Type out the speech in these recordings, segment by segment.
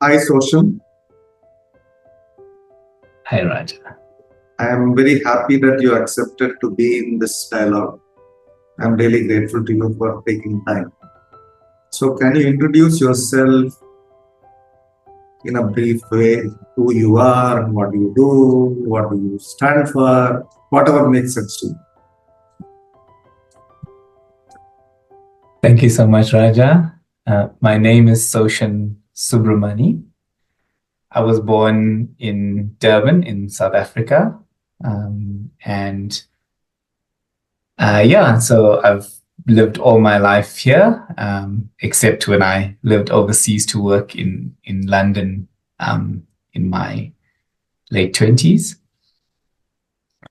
Hi, Soshan. Hi, Raja. I am very happy that you accepted to be in this dialogue. I'm really grateful to you for taking time. So, can you introduce yourself in a brief way? Who you are, what do you do, what do you stand for, whatever makes sense to you. Thank you so much, Raja. My name is Soshan Soobramoney. I was born in Durban in South Africa. And yeah, so I've lived all my life here, except when I lived overseas to work in London in my late 20s.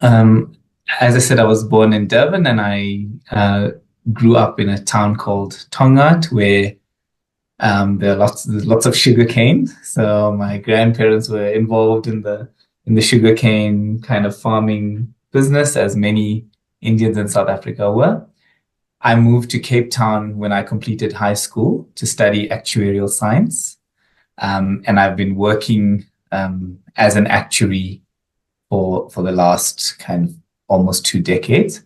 Um, as I said, I was born in Durban and I grew up in a town called Tongaat where there's lots of sugarcane. So my grandparents were involved in the sugarcane kind of farming business, as many Indians in South Africa were. I moved to Cape Town when I completed high school to study actuarial science, and I've been working as an actuary for the last kind of almost 2 decades.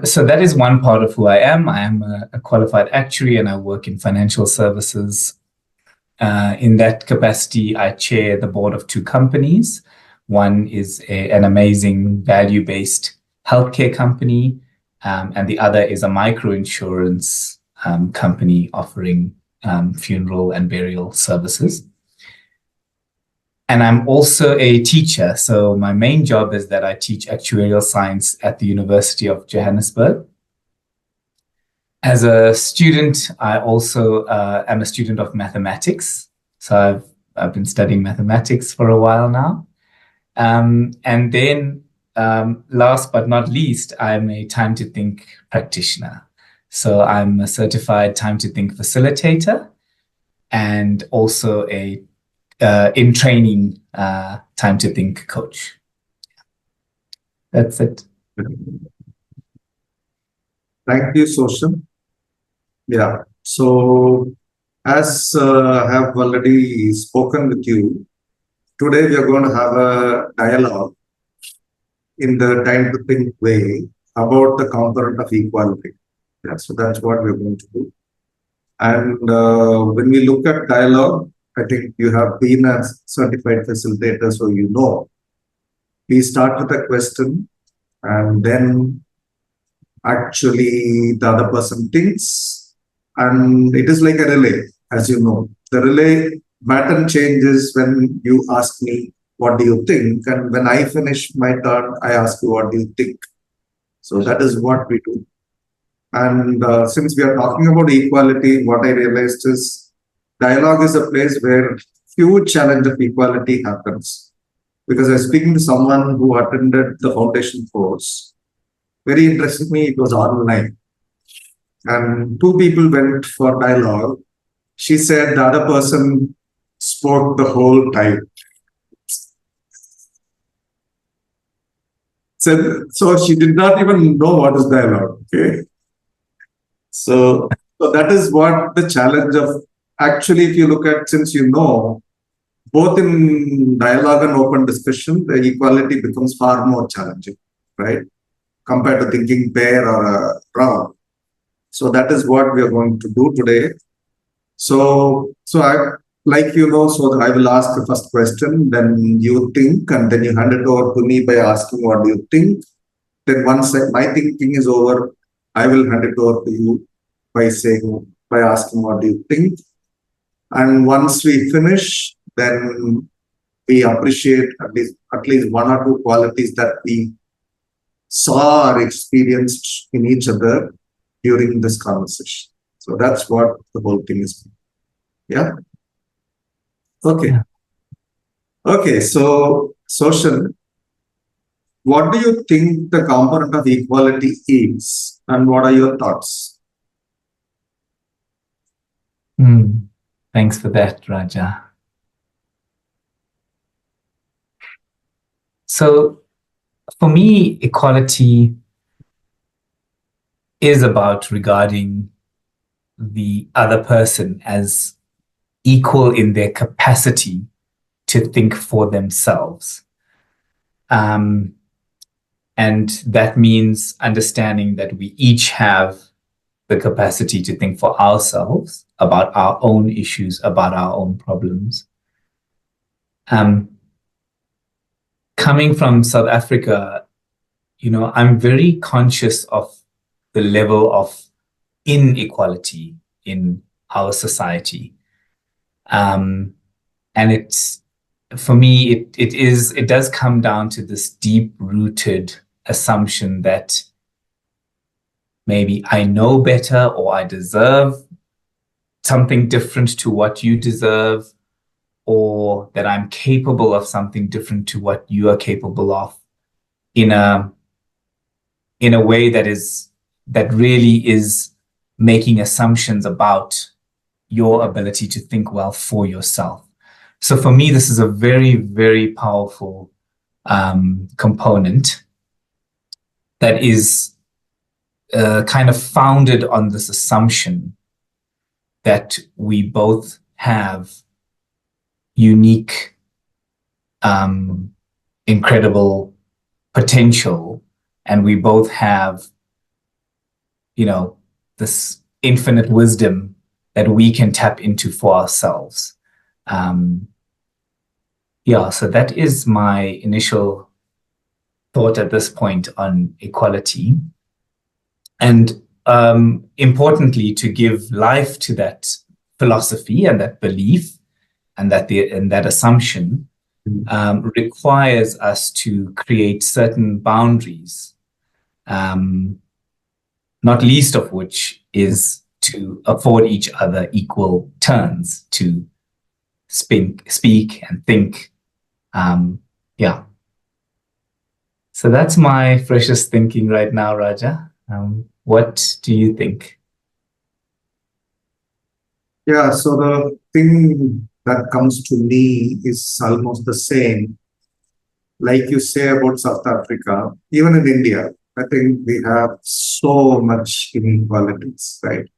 So that is one part of who I am. I am a qualified actuary and I work in financial services. In that capacity, I chair the board of two companies. One is an amazing value-based healthcare company, and the other is a micro-insurance company offering funeral and burial services. And I'm also a teacher. So my main job is that I teach actuarial science at the University of Johannesburg. As a student, I also am a student of mathematics. So I've been studying mathematics for a while now. And then last but not least, I'm a time to think practitioner. So I'm a certified time to think facilitator and also a in training time to think coach. That's it. Thank you, Soshan. Yeah. So, as I have already spoken with you, today we are going to have a dialogue in the time to think way about the component of equality. Yeah, so that's what we're going to do. And when we look at dialogue, I think you have been a certified facilitator, so you know. We start with a question, and then actually the other person thinks, and it is like a relay, as you know. The relay pattern changes when you ask me, what do you think? And when I finish my turn, I ask you, what do you think? So that is what we do. And since we are talking about equality, what I realized is dialogue is a place where huge challenge of equality happens. Because I was speaking to someone who attended the foundation course. Very interestingly, it was online. And two people went for dialogue. She said the other person spoke the whole time. So she did not even know what is dialogue. Okay. So that is what the challenge of actually, if you look at, since you know, both in dialogue and open discussion, the equality becomes far more challenging, right? Compared to thinking pair or round. So that is what we are going to do today. So I like so I will ask the first question, then you think, and then you hand it over to me by asking what do you think. Then once my thinking is over, I will hand it over to you by asking what do you think. And once we finish, then we appreciate at least one or two qualities that we saw or experienced in each other during this conversation. So that's what the whole thing is. Yeah. Okay. Yeah. Okay. So, Social, what do you think the component of equality is, and what are your thoughts? Thanks for that, Raja. So for me, equality is about regarding the other person as equal in their capacity to think for themselves. And that means understanding that we each have the capacity to think for ourselves about our own issues, about our own problems. Coming from South Africa, I'm very conscious of the level of inequality in our society. And it's, for me, it does come down to this deep-rooted assumption that maybe I know better or I deserve something different to what you deserve, or that I'm capable of something different to what you are capable of, in a way that really is making assumptions about your ability to think well for yourself. So for me, this is a very, very powerful component that is kind of founded on this assumption that we both have unique, incredible potential, and we both have, this infinite wisdom that we can tap into for ourselves. So that is my initial thought at this point on equality. And importantly, to give life to that philosophy and that belief and that assumption requires us to create certain boundaries, not least of which is to afford each other equal turns to speak and think. So that's my freshest thinking right now, Raja. What do you think? Yeah, so the thing that comes to me is almost the same. Like you say about South Africa, even in India, I think we have so much inequalities, right?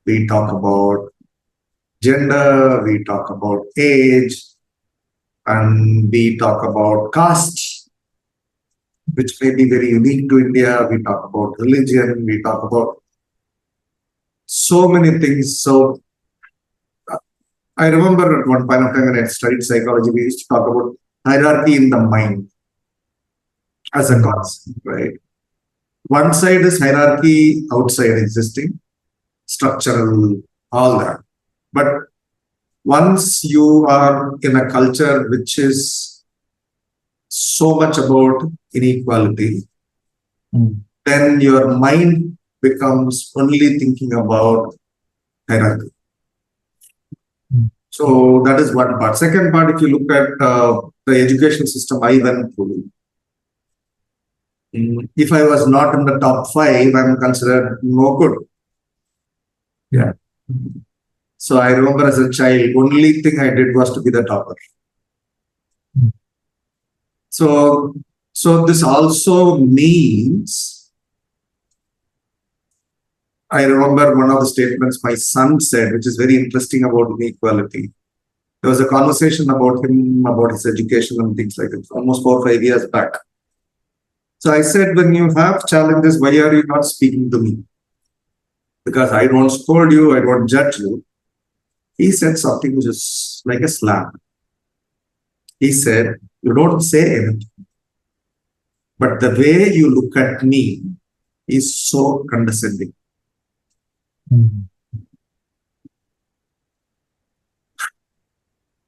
We talk about gender, we talk about age, and we talk about caste, which may be very unique to India. We talk about religion, we talk about so many things. So I remember at one point of time when I studied psychology, we used to talk about hierarchy in the mind as a concept, right? One side is hierarchy outside existing, structural, all that. But once you are in a culture which is so much about inequality, then your mind becomes only thinking about hierarchy. So that is one part. Second part, if you look at the education system I went through, if I was not in the top 5, I'm considered no good. Yeah. So I remember as a child, only thing I did was to be the topper. So this also means, I remember one of the statements my son said, which is very interesting about inequality. There was a conversation about him, about his education and things like that, almost 4 or 5 years back. So I said, when you have challenges, why are you not speaking to me? Because I don't scold you, I don't judge you. He said something which is like a slam. He said, you don't say anything, but the way you look at me is so condescending.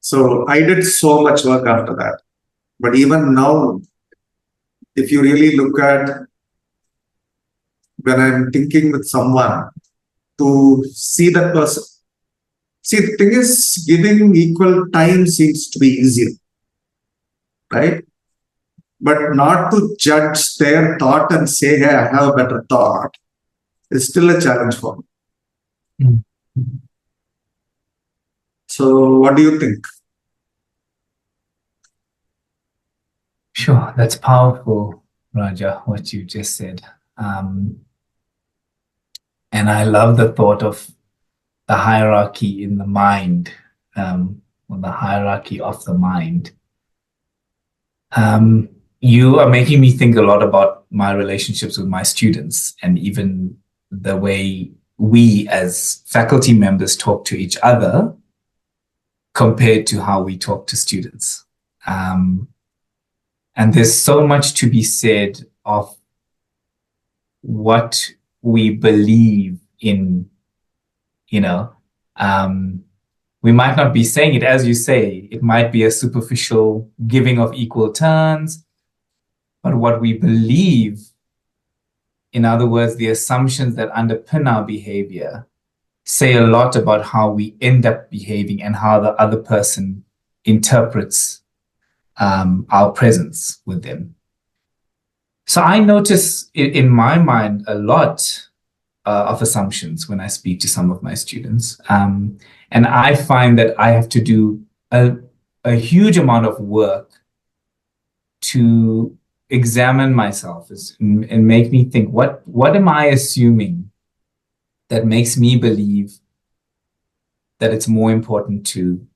So I did so much work after that. But even now, if you really look at when I'm thinking with someone, to see that person. See, the thing is, giving equal time seems to be easier, right? But not to judge their thought and say, hey, I have a better thought, is still a challenge for me. So what do you think? Sure, that's powerful, Raja, what you just said. And I love the thought of the hierarchy in the mind or the hierarchy of the mind. You are making me think a lot about my relationships with my students, and even the way we as faculty members talk to each other compared to how we talk to students. And there's so much to be said of what we believe in, you know. We might not be saying it, as you say, it might be a superficial giving of equal turns, but what we believe, in other words, the assumptions that underpin our behavior, say a lot about how we end up behaving and how the other person interprets our presence with them. So I notice in my mind a lot of assumptions when I speak to some of my students. And I find that I have to do a huge amount of work to examine myself and make me think, what am I assuming that makes me believe that it's more important to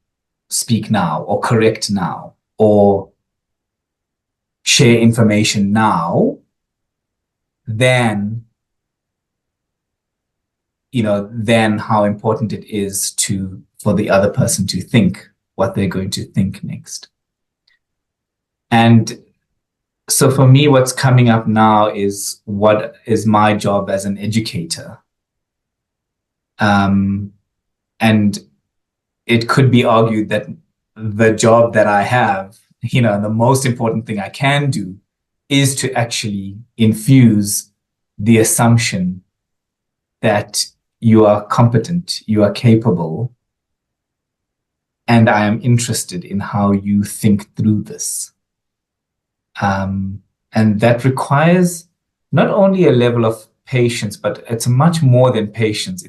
speak now or correct now or share information now than how important it is for the other person to think what they're going to think next. And so for me, what's coming up now is what is my job as an educator. And it could be argued that the job that I have, the most important thing I can do is to actually infuse the assumption that you are competent, you are capable, and I am interested in how you think through this. And that requires not only a level of patience, but it's much more than patience.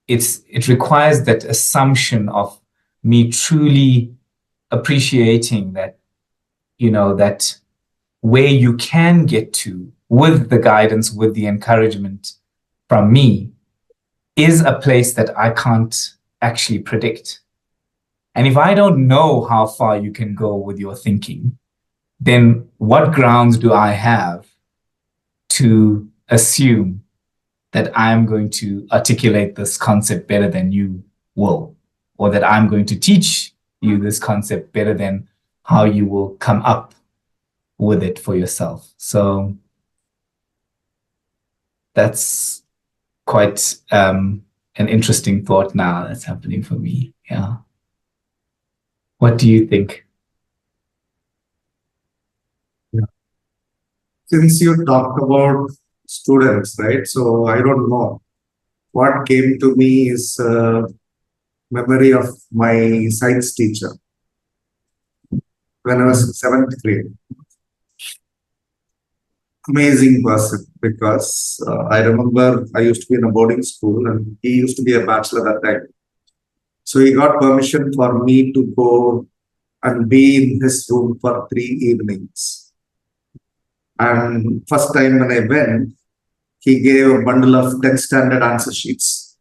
It requires that assumption of me truly appreciating that, that where you can get to with the guidance, with the encouragement from me, is a place that I can't actually predict. And if I don't know how far you can go with your thinking, then what grounds do I have to assume that I'm going to articulate this concept better than you will, or that I'm going to teach you this concept better than how you will come up with it for yourself? So that's quite an interesting thought now that's happening for me. Yeah. What do you think? Yeah. Since you talked about students, right? So I don't know. What came to me is memory of my science teacher when I was in 7th grade. Amazing person, because I remember I used to be in a boarding school and he used to be a bachelor at that time. So he got permission for me to go and be in his room for 3 evenings. And first time when I went, he gave a bundle of 10 standard answer sheets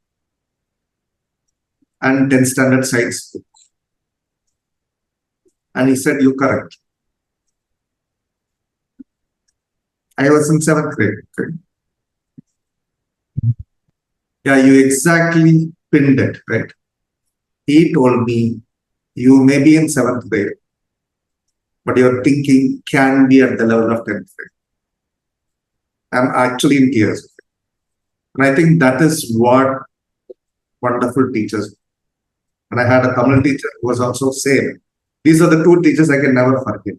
and 10 standard science book. And he said, "You correct." I was in 7th grade. Okay? Yeah, you exactly pinned it, right? He told me, "You may be in 7th grade, but your thinking can be at the level of 10th grade." I'm actually in tears. And I think that is what wonderful teachers. And I had a Tamil teacher who was also same. These are the two teachers I can never forget.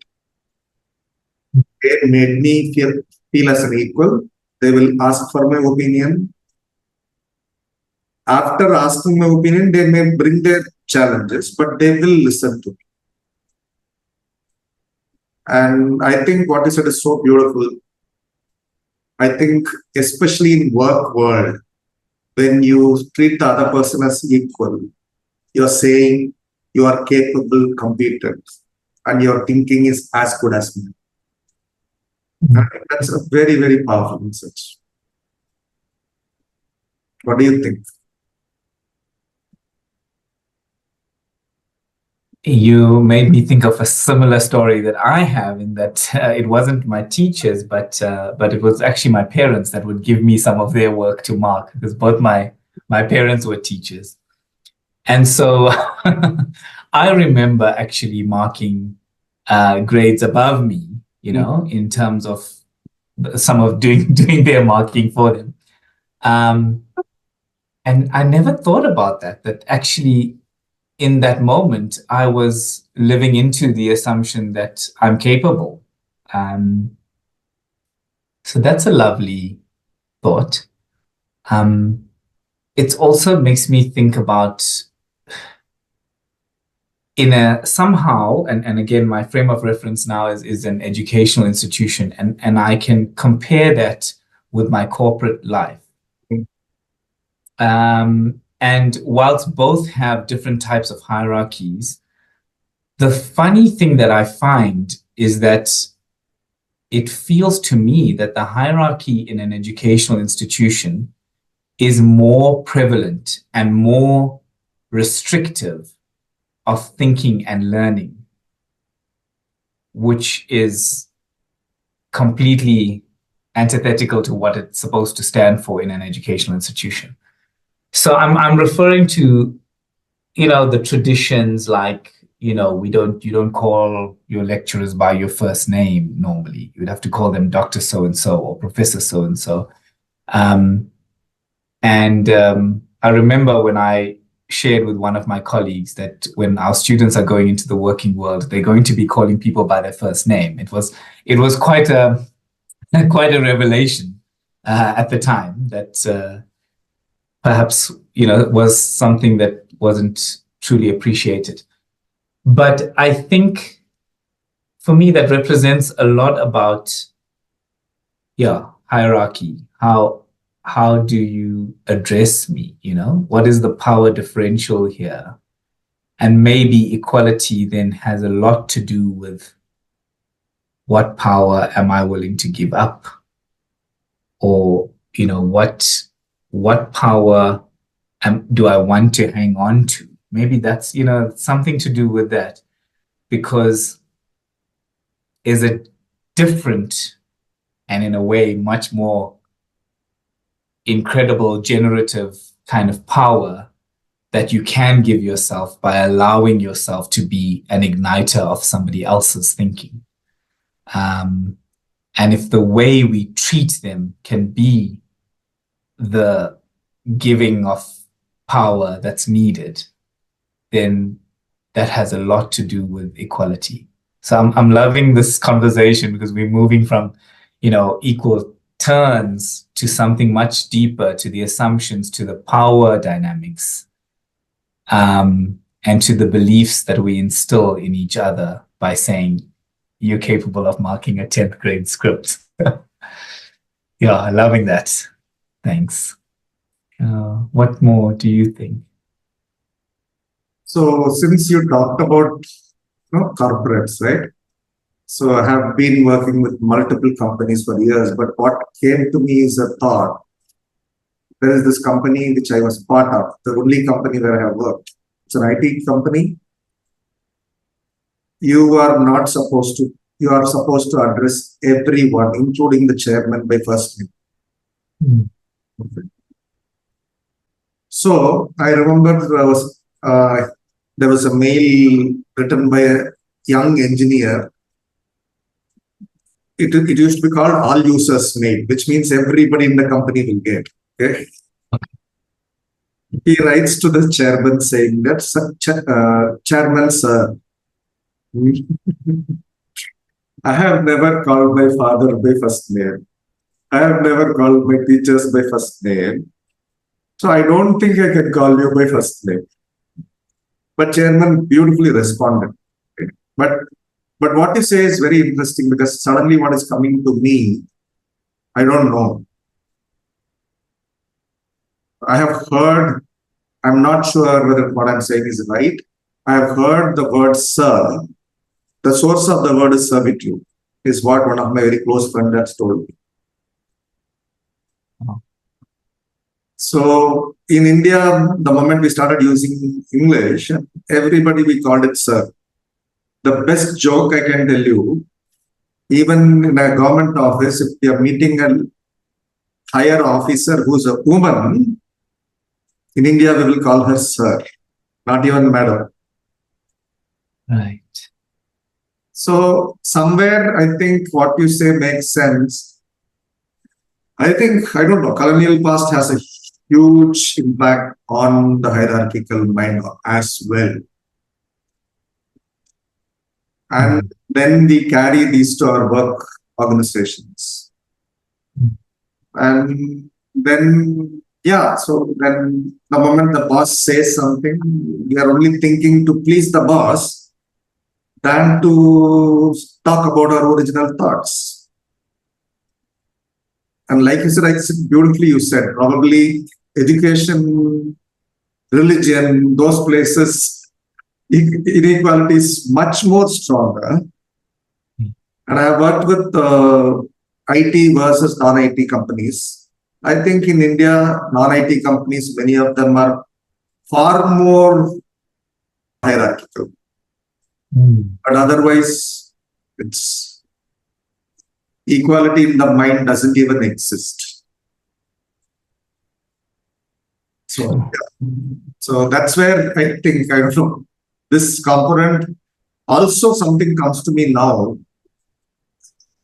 They made me feel as an equal. They will ask for my opinion. After asking my opinion, they may bring their challenges, but they will listen to me. And I think what you said is so beautiful. I think especially in work world, when you treat the other person as equal, you're saying you are capable, competent, and your thinking is as good as mine. I think that's a very, very powerful message. What do you think? You made me think of a similar story that I have in that it wasn't my teachers, but it was actually my parents that would give me some of their work to mark because both my parents were teachers. And so I remember actually marking grades above me, in terms of some of doing their marking for them. Um, and I never thought about that actually in that moment, I was living into the assumption that I'm capable. Um, so that's a lovely thought. Um, it also makes me think about in a somehow, and again, my frame of reference now is an educational institution, and I can compare that with my corporate life. And whilst both have different types of hierarchies, the funny thing that I find is that it feels to me that the hierarchy in an educational institution is more prevalent and more restrictive of thinking and learning, which is completely antithetical to what it's supposed to stand for in an educational institution. So I'm referring to, the traditions like, you don't call your lecturers by your first name normally. You'd have to call them Dr. So-and-so or Professor so-and-so. And I remember when I shared with one of my colleagues that when our students are going into the working world, they're going to be calling people by their first name. It was quite a quite a revelation at the time that perhaps was something that wasn't truly appreciated. But I think for me that represents a lot about hierarchy. How do you address me? What is the power differential here? And maybe equality then has a lot to do with what power am I willing to give up? Or, what power do I want to hang on to? Maybe that's, something to do with that. Because is it different and in a way much more incredible generative kind of power that you can give yourself by allowing yourself to be an igniter of somebody else's thinking. And if the way we treat them can be the giving of power that's needed, then that has a lot to do with equality. So I'm loving this conversation because we're moving from, equal turns to something much deeper, to the assumptions, to the power dynamics, and to the beliefs that we instill in each other by saying, you're capable of marking a 10th grade script. Yeah, loving that. Thanks. What more do you think? So since you talked about corporates, right? So I have been working with multiple companies for years, but what came to me is a thought. There is this company which I was part of, the only company where I have worked. It's an IT company. You are supposed to address everyone, including the chairman, by first name. Okay. So I remember there was a mail written by a young engineer. It used to be called all users mail, which means everybody in the company will get. Okay. He writes to the chairman saying that, chairman sir, I have never called my father by first name. I have never called my teachers by first name. So I don't think I can call you by first name. But chairman beautifully responded. But what you say is very interesting because suddenly what is coming to me, I don't know. I have heard, I'm not sure whether what I'm saying is right. I have heard the word sir. The source of the word is servitude, is what one of my very close friends has told me. So in India, the moment we started using English, everybody we called it sir. The best joke I can tell you, even in a government office, if you are meeting a higher officer who's a woman, in India we will call her sir, not even madam. Right. So somewhere I think what you say makes sense. I think, I don't know, colonial past has a huge impact on the hierarchical mind as well. And then we carry these to our work organizations. And then, yeah, so then the moment the boss says something, we are only thinking to please the boss than to talk about our original thoughts. And like you said, beautifully you said, probably education, religion, those places, inequality is much more stronger. And I have worked with IT versus non-IT companies. I think in India, non-IT companies, many of them are far more hierarchical. But otherwise, it's equality in the mind doesn't even exist. So, yeah. So that's where I think, I don't know, this component, also something comes to me now.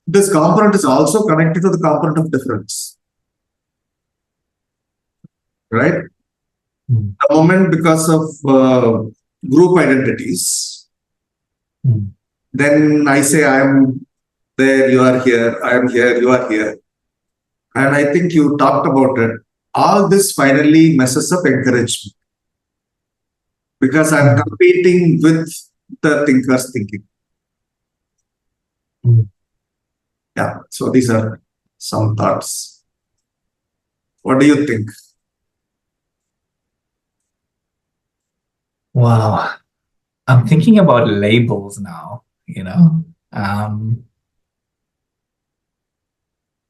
This component is also connected to the component of difference. Right? The moment because of group identities, then I say I am there, you are here, I am here, you are here. And I think you talked about it. All this finally messes up encouragement. Because I'm competing with the thinker's thinking. Yeah, so these are some thoughts. What do you think? Wow. I'm thinking about labels now,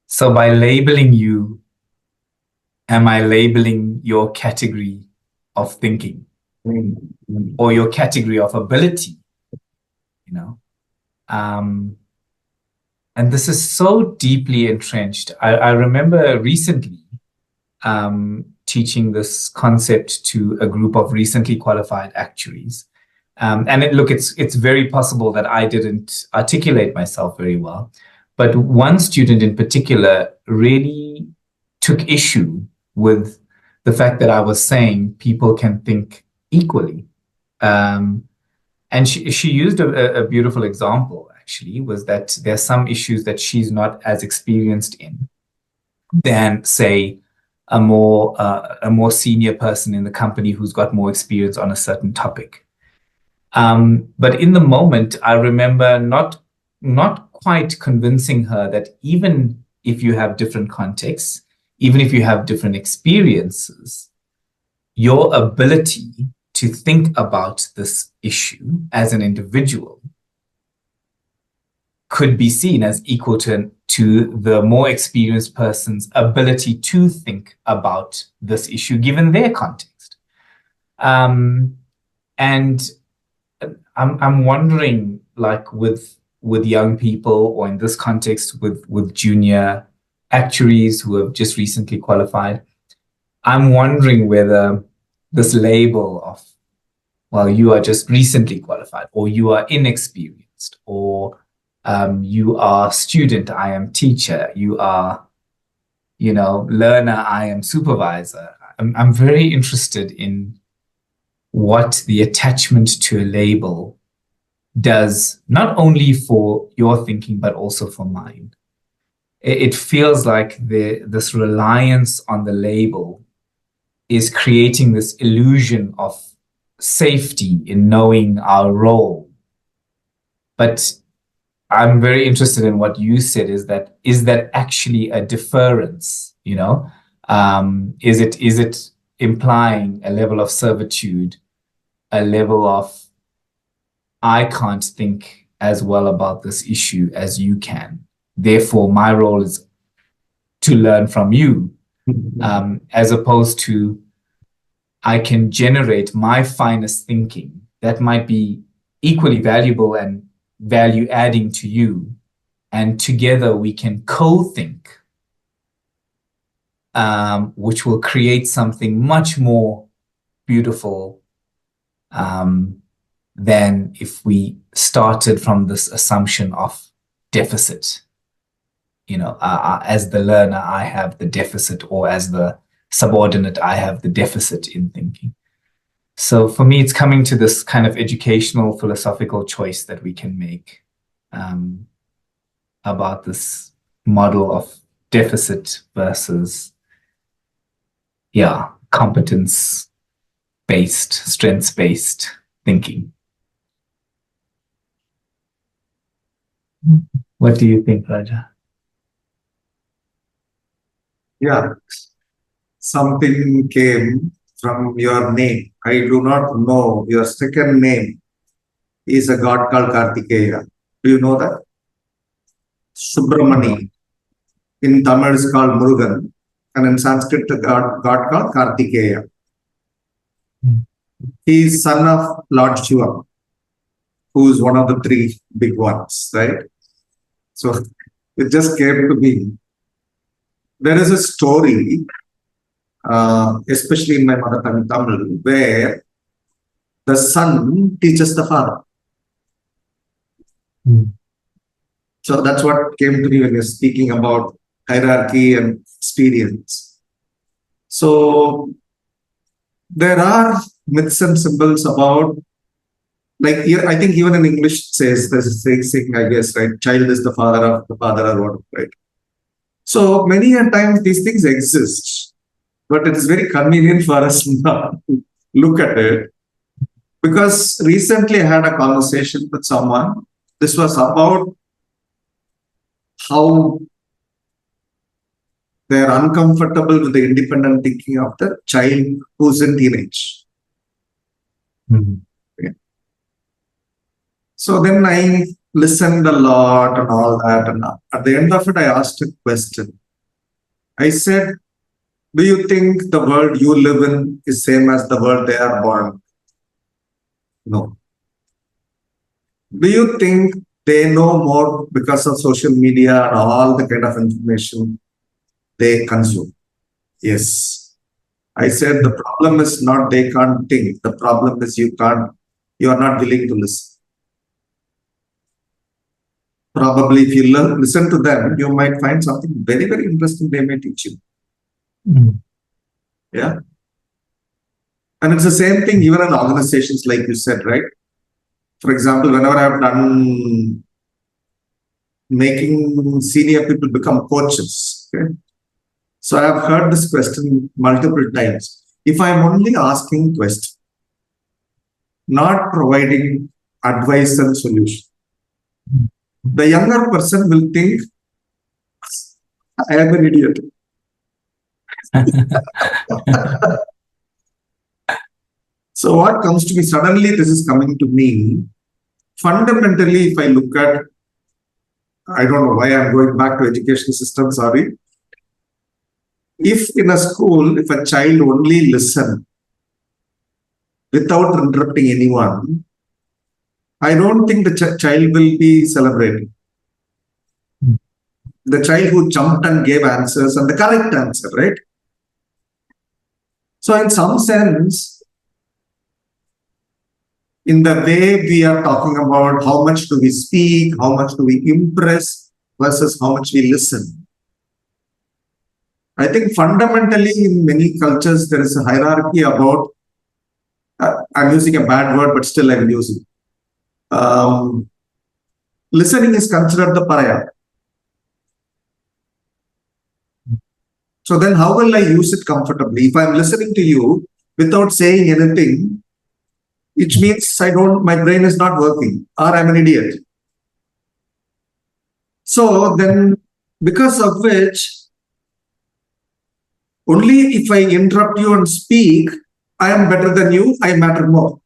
So by labeling you, am I labeling your category of thinking or your category of ability? And this is so deeply entrenched. I remember recently teaching this concept to a group of recently qualified actuaries. And it's very possible that I didn't articulate myself very well. But one student in particular really took issue with the fact that I was saying people can think equally. And she used a beautiful example, actually, was that there's some issues that she's not as experienced in than, say, a more senior person in the company who's got more experience on a certain topic. But in the moment, I remember not quite convincing her that even if you have different contexts, even if you have different experiences, your ability to think about this issue as an individual could be seen as equal to the more experienced person's ability to think about this issue given their context. And I'm wondering, like with young people, or in this context with junior actuaries who have just recently qualified, I'm wondering whether this label of, well, you are just recently qualified, or you are inexperienced, or you are student, I am teacher, you are, learner, I am supervisor. I'm very interested in what the attachment to a label does, not only for your thinking, but also for mine. It feels like this reliance on the label is creating this illusion of safety in knowing our role. But I'm very interested in what you said, is that actually a deference, is it implying a level of servitude, a level of, I can't think as well about this issue as you can, therefore my role is to learn from you, as opposed to I can generate my finest thinking that might be equally valuable and value adding to you. And together we can co-think, which will create something much more beautiful than if we started from this assumption of deficit. As the learner, I have the deficit, or as the subordinate, I have the deficit in thinking. So for me, it's coming to this kind of educational, philosophical choice that we can make about this model of deficit versus, competence-based, strengths-based thinking. What do you think, Raja? Yeah, something came from your name. I do not know your second name is a god called Kartikeya. Do you know that? Subramani. In Tamil is called Murugan, and in Sanskrit the god called Kartikeya. He is son of Lord Shiva, who is one of the three big ones, right? So it just came to me. There is a story, especially in my mother tongue Tamil, where the son teaches the father. So that's what came to me when you're speaking about hierarchy and experience. So there are myths and symbols about, like here, I think even in English says there's a saying, I guess, right? Child is the father of the father or what, right? So many a times these things exist, but it's very convenient for us not to look at it. Because recently I had a conversation with someone. This was about how they're uncomfortable with the independent thinking of the child who's in teenage. Okay. So then I listened a lot and all that. And at the end of it, I asked a question. I said, do you think the world you live in is same as the world they are born? No. Do you think they know more because of social media and all the kind of information they consume? Yes. I said the problem is not they can't think. The problem is you are not willing to listen. Probably if you listen to them, you might find something very, very interesting they may teach you. Yeah. And it's the same thing even in organizations, like you said, right? For example, whenever I've done making senior people become coaches, okay? So I have heard this question multiple times. If I'm only asking questions, not providing advice and solution, the younger person will think I am an idiot. So what comes to me, suddenly this is coming to me. Fundamentally, if I look at, I don't know why I'm going back to education system, sorry. If in a school, if a child only listen without interrupting anyone, I don't think the child will be celebrated. The child who jumped and gave answers and the correct answer, right? So in some sense, in the way we are talking about how much do we speak, how much do we impress versus how much we listen. I think fundamentally in many cultures, there is a hierarchy about, I'm using a bad word, but still I'm using. Listening is considered the pariah. So then how will I use it comfortably? If I'm listening to you without saying anything, which means my brain is not working or I'm an idiot. So then because of which, only if I interrupt you and speak, I am better than you, I matter more.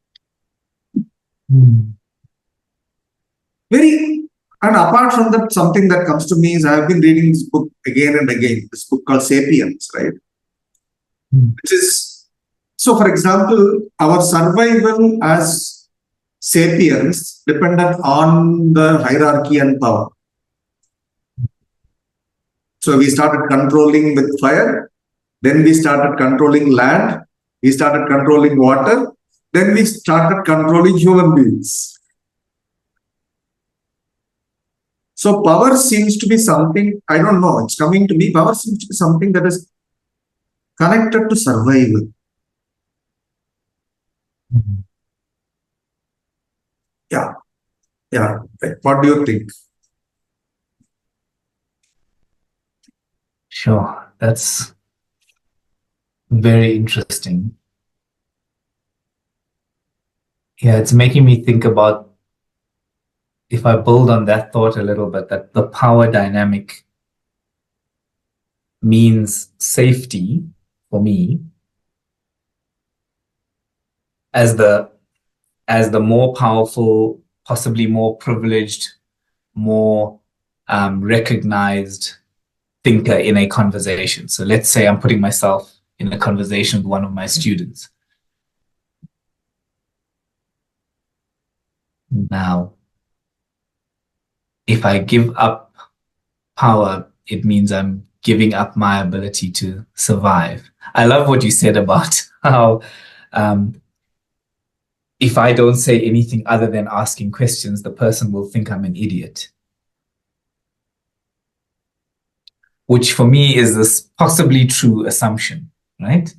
And apart from that, something that comes to me is I have been reading this book again and again, this book called Sapiens, right? Which is, so for example, our survival as sapiens dependent on the hierarchy and power. So we started controlling with fire, then we started controlling land, we started controlling water, then we started controlling human beings. So power seems to be something, I don't know, it's coming to me, power seems to be something that is connected to survival. Yeah. Yeah. What do you think? Sure. That's very interesting. Yeah, it's making me think about, if I build on that thought a little bit, that the power dynamic means safety for me as the more powerful, possibly more privileged, more recognized thinker in a conversation. So let's say I'm putting myself in a conversation with one of my students. Now, if I give up power, it means I'm giving up my ability to survive. I love what you said about how if I don't say anything other than asking questions, the person will think I'm an idiot. Which for me is this possibly true assumption, right?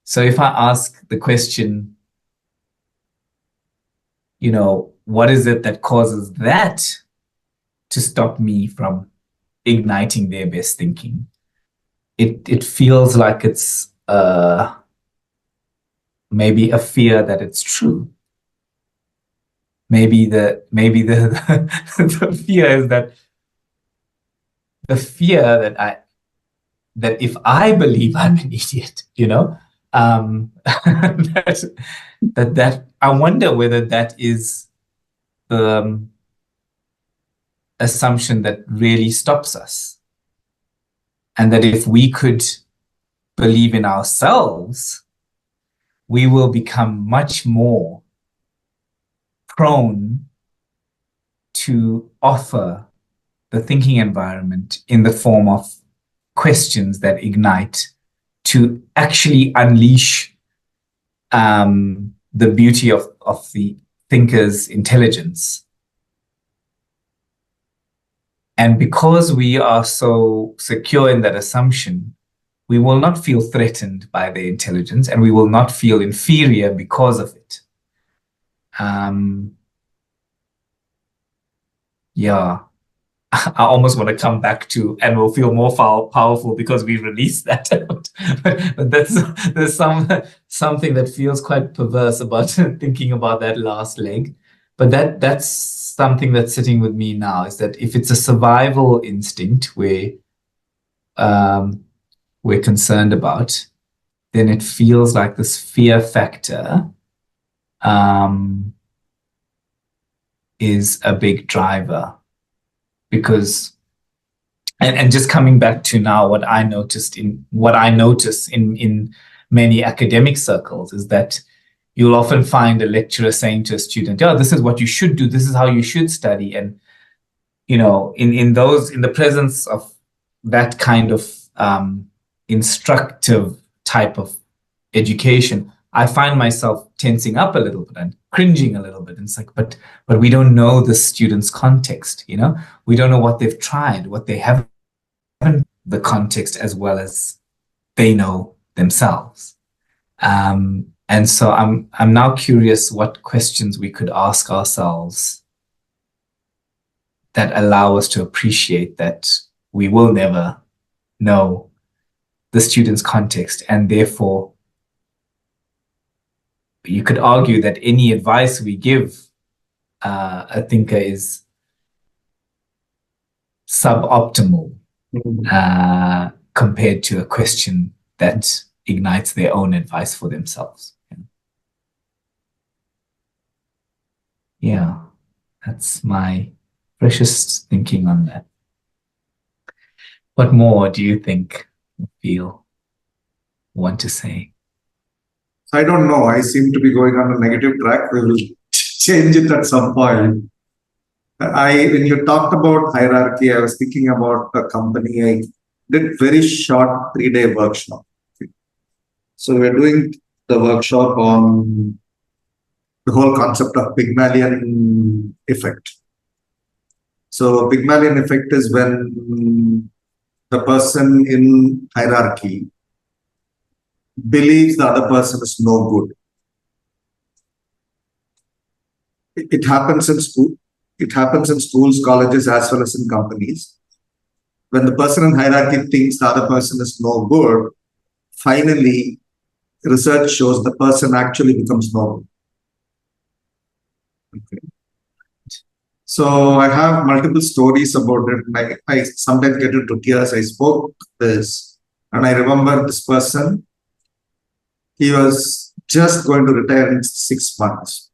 So if I ask the question, you know, what is it that causes that to stop me from igniting their best thinking? It feels like it's maybe a fear that it's true. Maybe the the fear is that that if I believe I'm an idiot, you know, that I wonder whether that is the assumption that really stops us. And that if we could believe in ourselves, we will become much more prone to offer the thinking environment in the form of questions that ignite, to actually unleash the beauty of the thinker's intelligence. And because we are so secure in that assumption, we will not feel threatened by their intelligence, and we will not feel inferior because of it. Yeah, I almost want to come back to, and we'll feel more powerful because we released that out. But there's something that feels quite perverse about thinking about that last leg. But that's something that's sitting with me now, is that if it's a survival instinct we're concerned about, then it feels like this fear factor is a big driver. Because, and just coming back to now, what I notice in many academic circles is that you'll often find a lecturer saying to a student, "Oh, this is what you should do. This is how you should study." And, you know, in the presence of that kind of instructive type of education, I find myself tensing up a little bit and cringing a little bit. And it's like, but we don't know the student's context, you know? We don't know what they've tried, what they haven't, the context as well as they know themselves. And so I'm now curious what questions we could ask ourselves that allow us to appreciate that we will never know the student's context, and therefore you could argue that any advice we give a thinker is suboptimal compared to a question that ignites their own advice for themselves. Yeah, that's my precious thinking on that. What more do you think, feel, want to say? I don't know. I seem to be going on a negative track. We will change it at some point. When you talked about hierarchy, I was thinking about a company. I did very short 3-day workshop. So we're doing the workshop on the whole concept of Pygmalion effect. So Pygmalion effect is when the person in hierarchy believes the other person is no good. It happens in school. It happens in schools, colleges, as well as in companies. When the person in hierarchy thinks the other person is no good, finally, research shows the person actually becomes no good. Okay. So I have multiple stories about it. I sometimes get into tears. I spoke this, and I remember this person. He was just going to retire in 6 months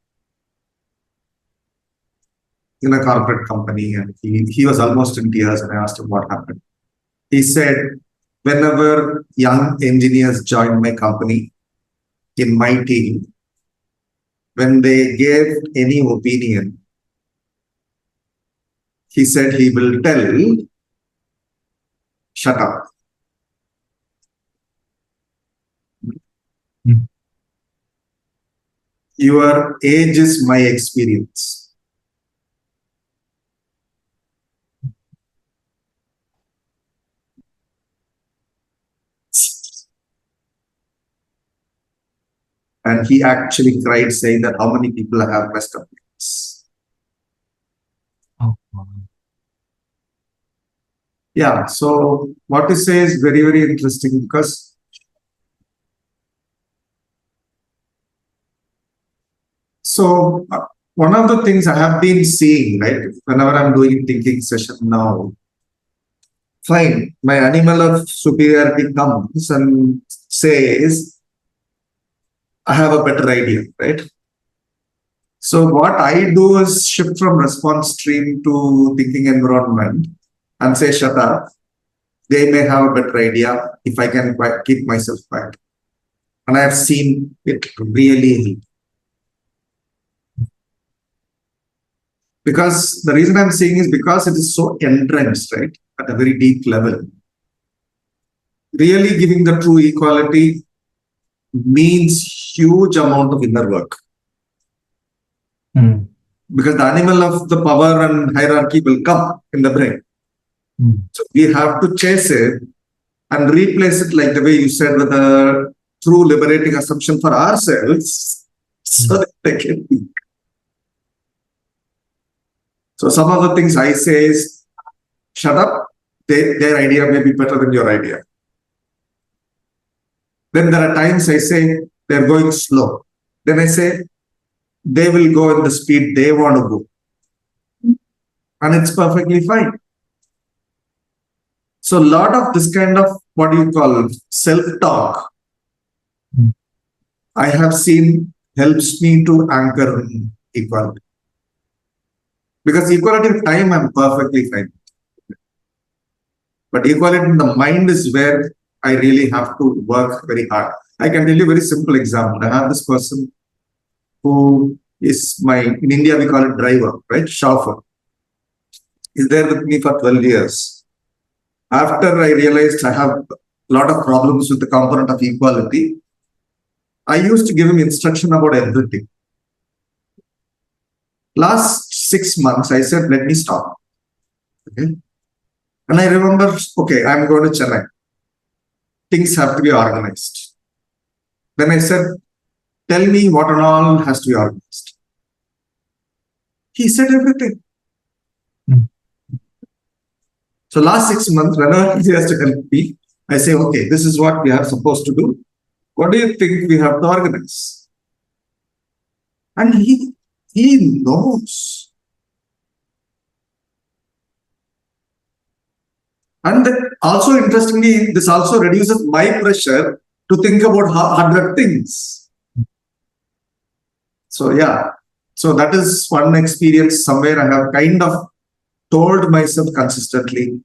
in a corporate company, and he was almost in tears. And I asked him what happened. He said, whenever young engineers joined my company, in my team, when they gave any opinion, he said he will tell, shut up. Your age is my experience. And he actually cried, saying that how many people have messed up this. Oh, wow. Yeah, so what you say is very, very interesting, because one of the things I have been seeing, right, whenever I'm doing thinking session now, fine, my animal of superiority comes and says, I have a better idea, right? So what I do is shift from response stream to thinking environment and say, shut up. They may have a better idea if I can keep myself quiet. And I have seen it really. Because the reason I'm saying is because it is so entrenched, right, at a very deep level. Really giving the true equality means huge amount of inner work. Because the animal of the power and hierarchy will come in the brain. So we have to chase it and replace it, like the way you said, with a true liberating assumption for ourselves, so that they can think. So some of the things I say is, shut up, their idea may be better than your idea. Then there are times I say, they're going slow. Then I say, they will go at the speed they want to go. And it's perfectly fine. So a lot of this kind of, what do you call, self-talk, I have seen helps me to anchor equality. Because equality of time, I'm perfectly fine. But equality in the mind is where I really have to work very hard. I can tell you a very simple example. I have this person who is in India we call it driver, right? Chauffeur. He's there with me for 12 years. After I realized I have a lot of problems with the component of equality, I used to give him instruction about everything. Last 6 months, I said, let me stop. Okay. And I remember, okay, I'm going to Chennai. Things have to be organized. Then I said, tell me what and all has to be organized. He said everything. So last 6 months, whenever he has to help me, I say, okay, this is what we are supposed to do. What do you think we have to organize? And he knows. And also, interestingly, this also reduces my pressure to think about 100 things. So yeah, so that is one experience somewhere I have kind of told myself consistently,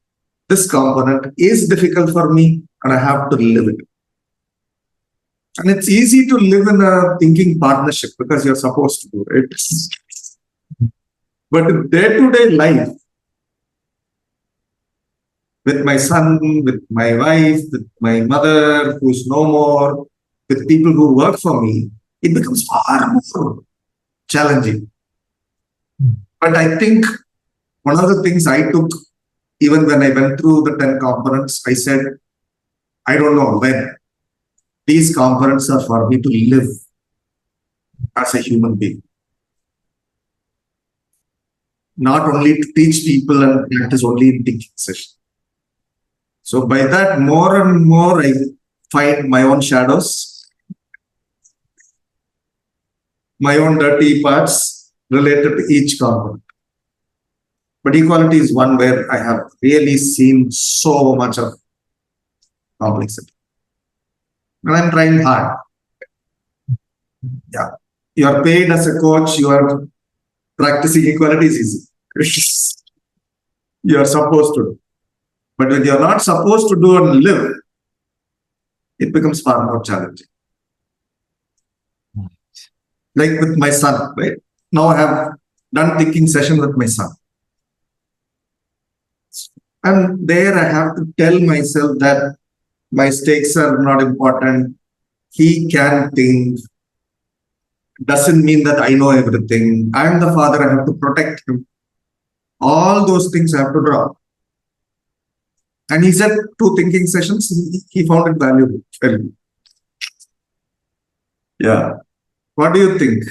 this component is difficult for me and I have to live it. And it's easy to live in a thinking partnership because you're supposed to do it. But in day-to-day life, with my son, with my wife, with my mother, who's no more, with people who work for me, it becomes far more challenging. But I think one of the things I took, even when I went through the 10 components, I said, I don't know when. These components are for me to live as a human being. Not only to teach people and practice only in teaching session. So by that, more and more I find my own shadows, my own dirty parts related to each component. But equality is one where I have really seen so much of complexity. And I'm trying hard. Yeah. You are paid as a coach, you are practicing equality is easy. You are supposed to do. But when you are not supposed to do and live, it becomes far more challenging. Like with my son, right? Now I have done thinking session with my son. And there I have to tell myself that my stakes are not important. He can think. Doesn't mean that I know everything. I am the father, I have to protect him. All those things I have to drop. And he said 2 thinking sessions, he found it valuable. Yeah. What do you think?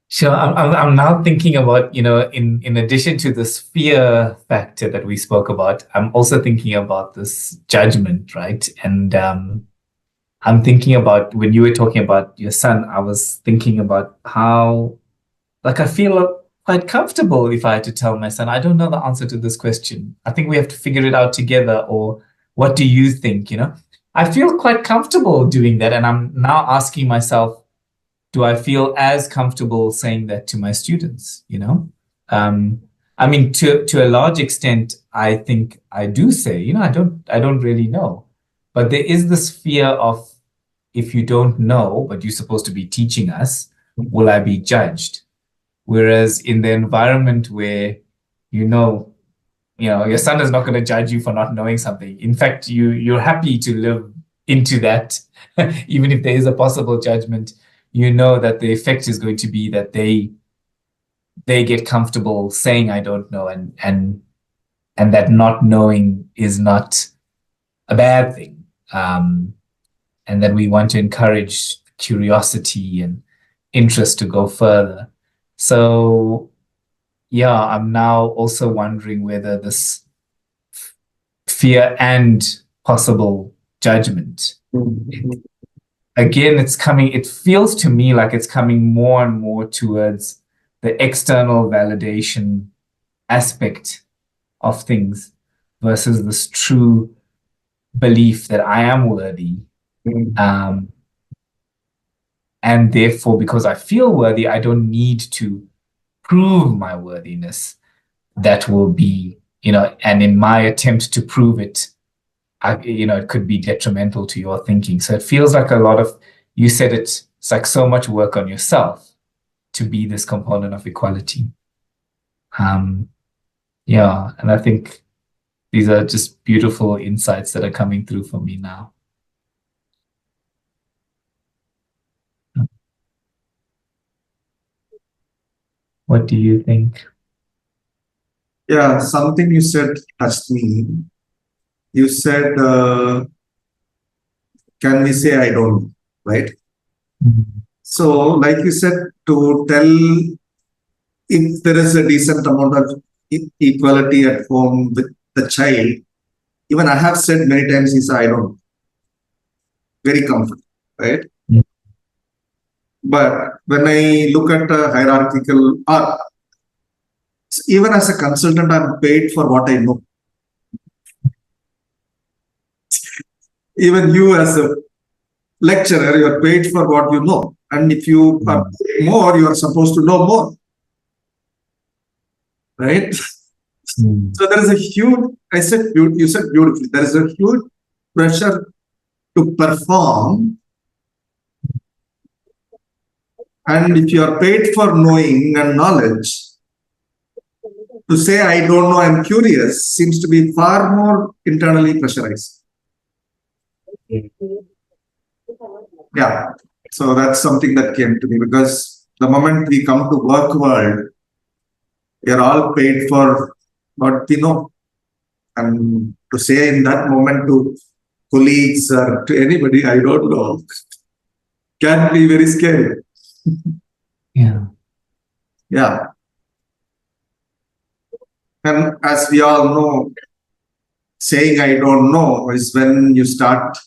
Sure. I'm now thinking about, in addition to this fear factor that we spoke about, I'm also thinking about this judgment, right? And I'm thinking about when you were talking about your son, I was thinking about how, like, I feel quite comfortable if I had to tell my son, I don't know the answer to this question. I think we have to figure it out together. Or what do you think? I feel quite comfortable doing that. And I'm now asking myself, do I feel as comfortable saying that to my students? I mean, to a large extent, I think I do say, I don't really know. But there is this fear of, if you don't know, but you're supposed to be teaching us, will I be judged? Whereas in the environment where, your son is not going to judge you for not knowing something. In fact, you're happy to live into that, even if there is a possible judgment. That the effect is going to be that they get comfortable saying I don't know, and that not knowing is not a bad thing, and that we want to encourage curiosity and interest to go further. So yeah, I'm now also wondering whether this fear and possible judgment, again, it feels to me like it's coming more and more towards the external validation aspect of things versus this true belief that I am worthy. And therefore, because I feel worthy, I don't need to prove my worthiness. That will be, and in my attempt to prove it, it could be detrimental to your thinking. So it feels like a lot of, you said it's like so much work on yourself to be this component of equality. Yeah, and I think these are just beautiful insights that are coming through for me now. What do you think? Yeah, something you said touched me. You said, can we say I don't know, right? So, like you said, to tell if there is a decent amount of equality at home with the child, even I have said many times, he said, I don't know. Very comfortable, right? But when I look at a hierarchical, even as a consultant, I'm paid for what I know. Even you as a lecturer, you are paid for what you know. And if you are more, you are supposed to know more. Right? So there is a huge, you said beautifully, there is a huge pressure to perform And if you are paid for knowing and knowledge, to say I don't know, I'm curious seems to be far more internally pressurized. Yeah. So that's something that came to me because the moment we come to work world, we are all paid for what we know. And to say in that moment to colleagues or to anybody, I don't know, can be very scary. Yeah. Yeah. And as we all know, saying I don't know is when you start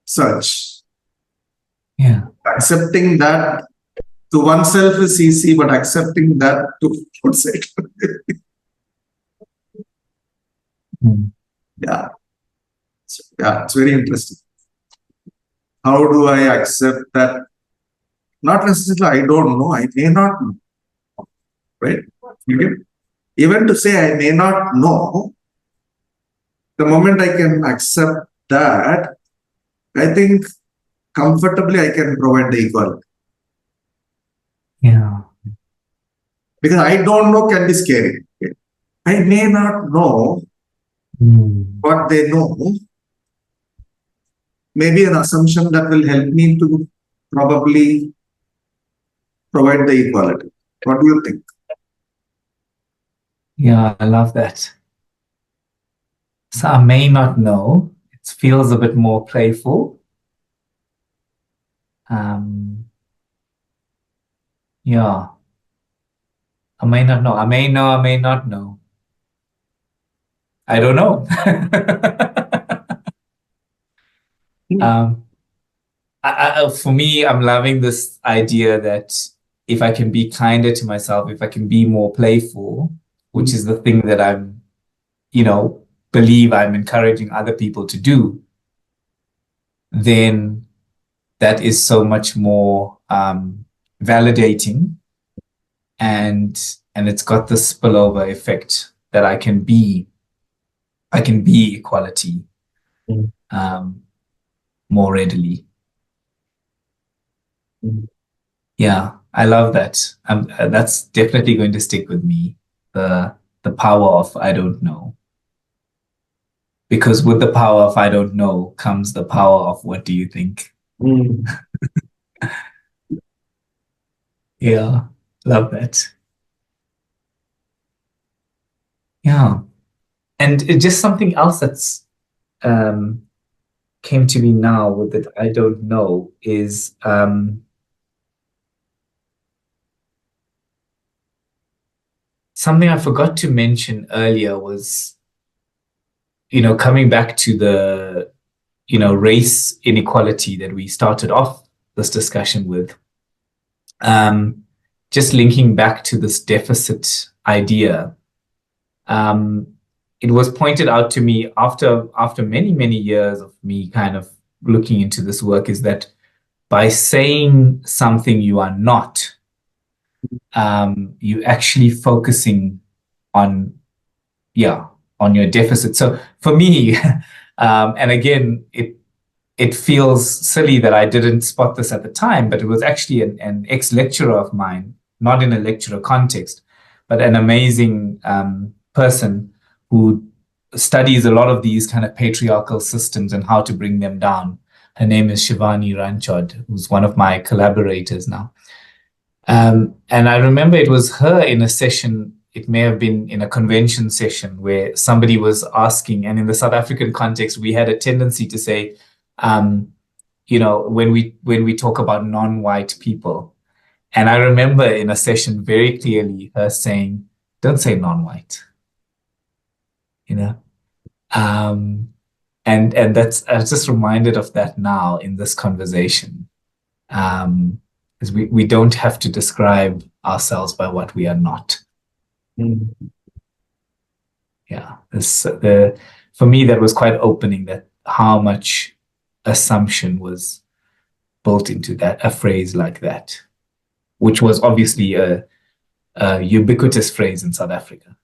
search. Yeah. Accepting that to oneself is easy, but accepting that to outside. Mm. Yeah. Yeah, it's very interesting. How do I accept that? Not necessarily I don't know, I may not know. Right? You get? Even to say I may not know, the moment I can accept that, I think comfortably I can provide the equality. Yeah. Because I don't know can be scary. I may not know Mm. what they know. Maybe an assumption that will help me to probably provide the equality. What do you think? Yeah, I love that. So I may not know. It feels a bit more playful. Yeah. I may not know. I may know. I may not know. I don't know. um, for me, I'm loving this idea that if I can be kinder to myself, if I can be more playful, which is the thing that I'm, believe I'm encouraging other people to do, then that is so much more validating, and it's got the spillover effect that I can be equality um, more readily. Yeah, I love that. That's definitely going to stick with me. The power of I don't know. Because with the power of I don't know comes the power of what do you think? Yeah, love that. Yeah. And just something else that's um, came to me now with that I don't know is something I forgot to mention earlier was, coming back to the, race inequality that we started off this discussion with. Just linking back to this deficit idea, um, it was pointed out to me after many, many years of me kind of looking into this work is that by saying something you are not, you actually focusing on, on your deficit. So for me, and again, it feels silly that I didn't spot this at the time, but it was actually an ex-lecturer of mine, not in a lecturer context, but an amazing person who studies a lot of these kind of patriarchal systems and how to bring them down. Her name is Shivani Ranchod, who's one of my collaborators now. And I remember it was her in a session, it may have been in a convention session where somebody was asking, and in the South African context, we had a tendency to say, when we talk about non-white people. And I remember in a session very clearly her saying, don't say non-white, you know? And that's, I was just reminded of that now in this conversation. Because we don't have to describe ourselves by what we are not. Yeah. For me, that was quite opening, that how much assumption was built into that, a phrase like that, which was obviously a ubiquitous phrase in South Africa.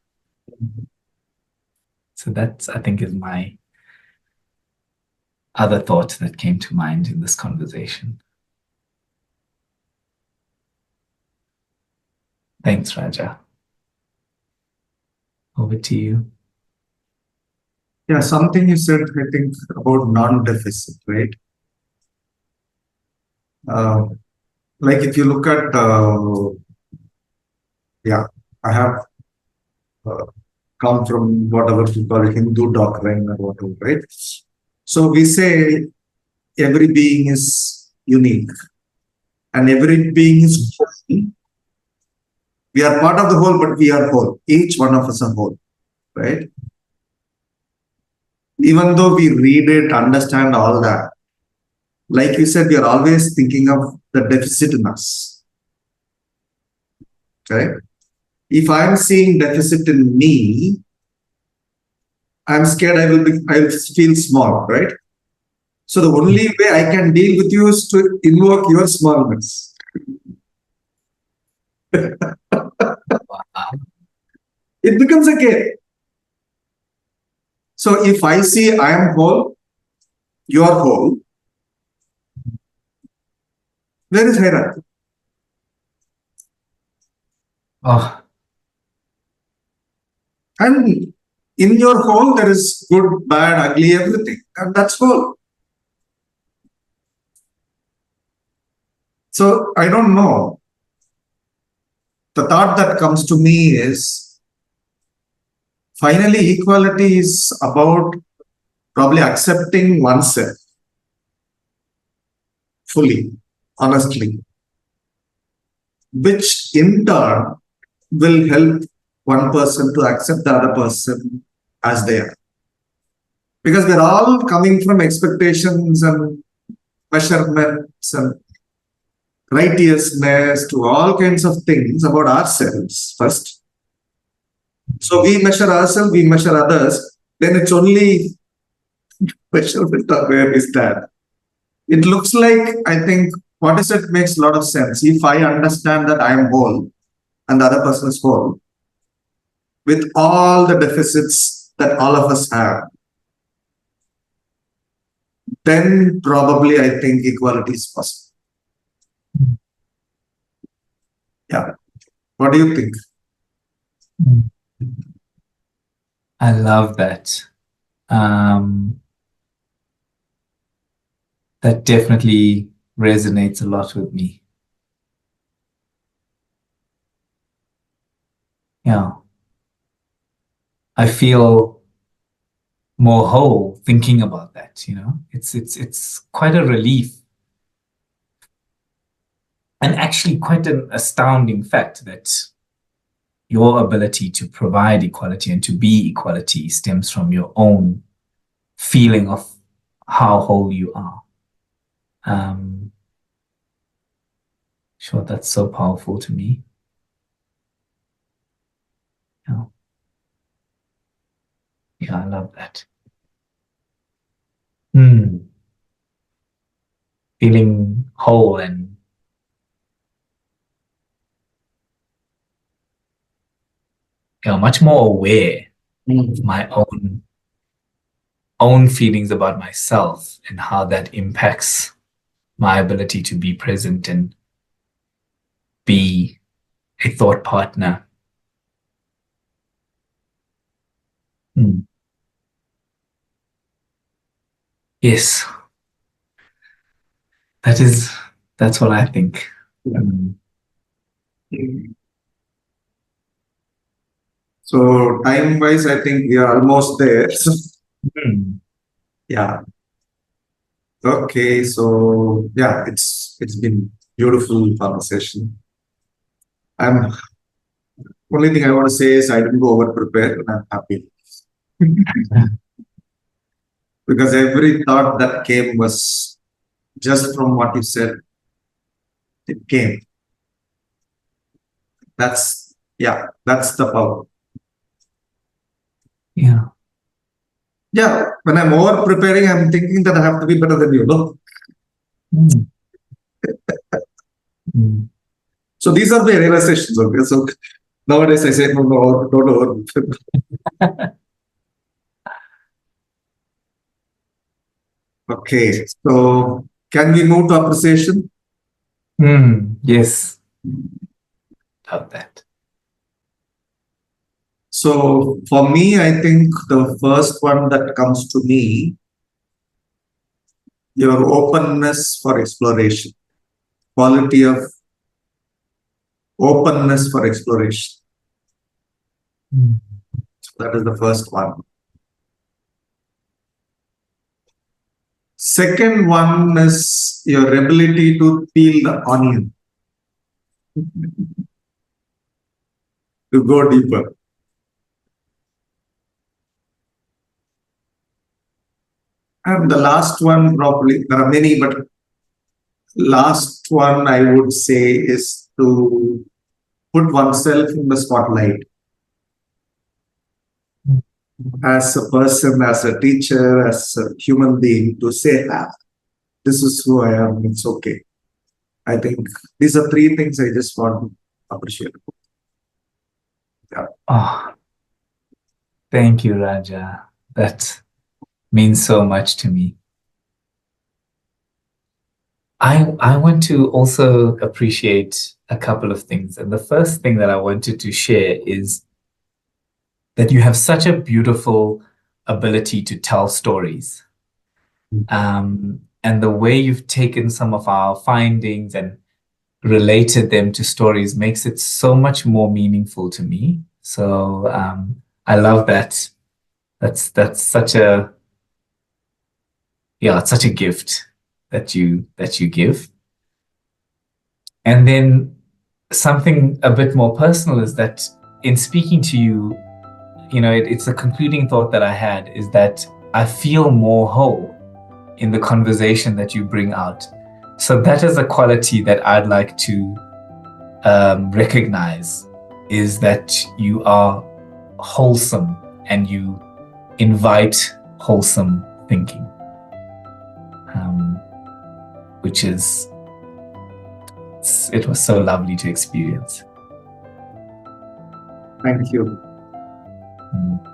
So that, I think, is my other thought that came to mind in this conversation. Thanks, Raja. Over to you. Yeah, something you said, I think, about non-deficit, right? Uh, like if you look at, yeah, I have uh, come from whatever you call Hindu doctrine or whatever, right? So we say every being is unique and every being is whole. We are part of the whole, but we are whole. Each one of us are whole, right? Even though we read it, understand all that, like you said, we are always thinking of the deficit in us, right? If I'm seeing deficit in me, I'm scared I'll feel small, right? So the only way I can deal with you is to invoke your smallness. It becomes a game. So if I see I am whole, you are whole, where is hierarchy? Oh, And in your whole, there is good, bad, ugly, everything. And that's whole. So I don't know. The thought that comes to me is finally equality is about probably accepting oneself fully, honestly, which in turn will help one person to accept the other person as they are. Because they're all coming from expectations and measurements and righteousness to all kinds of things about ourselves first. So we measure ourselves, we measure others, then it's only measurement of where we stand. It looks like, I think, what is it makes a lot of sense. If I understand that I am whole and the other person is whole, with all the deficits that all of us have, then probably I think equality is possible. Yeah. What do you think? I love that. That definitely resonates a lot with me. Yeah. I feel more whole thinking about that, you know. It's quite a relief. And actually quite an astounding fact that your ability to provide equality and to be equality stems from your own feeling of how whole you are. Sure, that's so powerful to me. Yeah. Yeah, I love that. Feeling whole and much more aware of my own feelings about myself and how that impacts my ability to be present and be a thought partner. Yes, that's what I think. So time-wise, I think we are almost there. Yeah. Okay. So yeah, it's been beautiful conversation. Only thing I want to say is I didn't go over prepared and I'm happy. Because every thought that came was just from what you said, it came. That's the power. Yeah. Yeah, when I'm over preparing, I'm thinking that I have to be better than you, no? So these are the realizations, okay? So nowadays I say, no, don't over. Okay, so can we move to appreciation? Yes. Love that. So for me, I think the first one that comes to me, your openness for exploration, quality of openness for exploration. That is the first one. Second one is your ability to peel the onion, to go deeper. And the last one, probably, there are many, but last one I would say is to put oneself in the spotlight as a person, as a teacher, as a human being, to say, this is who I am, it's okay. I think these are three things I just want to appreciate. Yeah. Oh, thank you, Raja. That means so much to me. I want to also appreciate a couple of things. And the first thing that I wanted to share is that you have such a beautiful ability to tell stories. And the way you've taken some of our findings and related them to stories makes it so much more meaningful to me. So I love that. That's such a it's such a gift that you give. And then something a bit more personal is that in speaking to you, it's a concluding thought that I had is that I feel more whole in the conversation that you bring out. So that is a quality that I'd like to recognize, is that you are wholesome and you invite wholesome thinking, which is, it was so lovely to experience. Thank you. Mm.